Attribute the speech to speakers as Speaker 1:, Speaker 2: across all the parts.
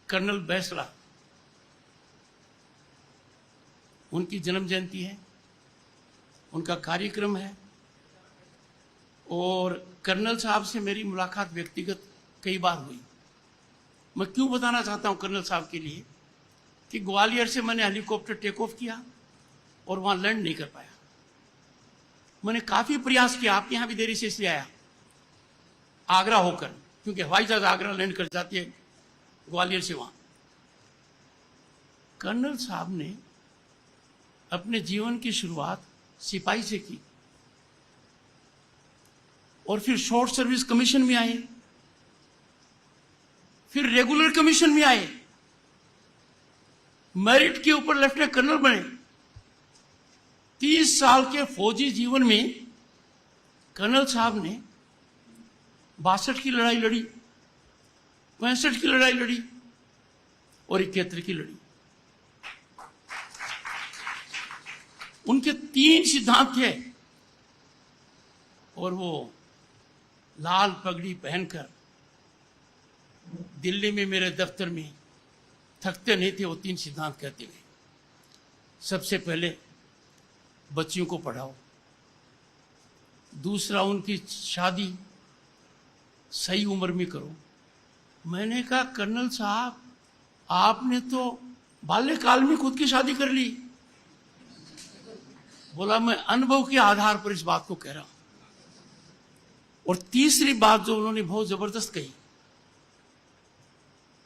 Speaker 1: Colonel Bainsla, उनकी जन्म जयंती है, उनका कार्यक्रम है। और कर्नल साहब से मेरी मुलाकात व्यक्तिगत कई बार हुई। मैं क्यों बताना चाहता हूं कर्नल साहब के लिए कि ग्वालियर से मैंने हेलीकॉप्टर टेक ऑफ किया और वहां लैंड नहीं कर पाया। मैंने काफी प्रयास किया, आप यहां भी देरी से इसलिए आया, आगरा होकर, क्योंकि हवाई जहाज आगरा लैंड कर जाती है ग्वालियर से वहां। कर्नल साहब ने अपने जीवन की शुरुआत सिपाही से की और फिर शॉर्ट सर्विस कमीशन में आए, फिर रेगुलर कमीशन में आए, मेरिट के ऊपर लेफ्टिनेंट कर्नल बने। 30 साल के फौजी जीवन में कर्नल साहब ने 62 की लड़ाई लड़ी, 65 की लड़ाई लड़ी और 71 की लड़ी। उनके 3 सिद्धांत थे और वो लाल पगड़ी पहनकर दिल्ली में मेरे दफ्तर में थकते नहीं थे। वो 3 सिद्धांत कहते हुए, सबसे पहले बच्चियों को पढ़ाओ, दूसरा उनकी शादी सही उम्र में करो। मैंने कहा कर्नल साहब, आपने तो बाल्यकाल में खुद की शादी कर ली। बोला मैं अनुभव के आधार पर इस बात को कह रहा हूं। और तीसरी बात जो उन्होंने बहुत जबरदस्त कही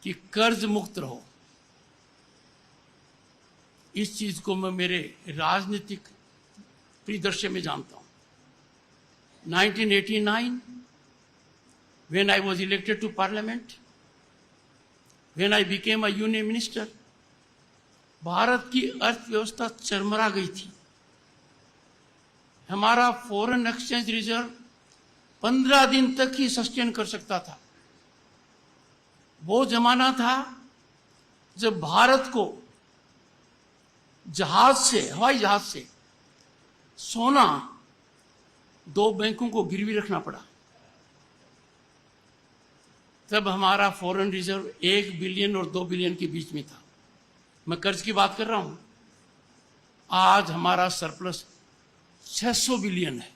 Speaker 1: कि कर्ज मुक्त रहो। इस चीज को मैं मेरे राजनीतिक परिदृश्य में जानता हूं। 1989 when I was elected to parliament, when I became a union minister, Bharat की अर्थव्यवस्था चरमरा गई थी। हमारा फॉरेन एक्सचेंज रिजर्व 15 दिन तक ही सस्टेन कर सकता था। वो जमाना था जब भारत को जहाज से, हवाई जहाज से सोना 2 बैंकों को गिरवी रखना पड़ा। तब हमारा फॉरेन रिजर्व 1 बिलियन और 2 बिलियन के बीच में था। मैं कर्ज की बात कर रहा हूं। आज हमारा सरप्लस 600 बिलियन है।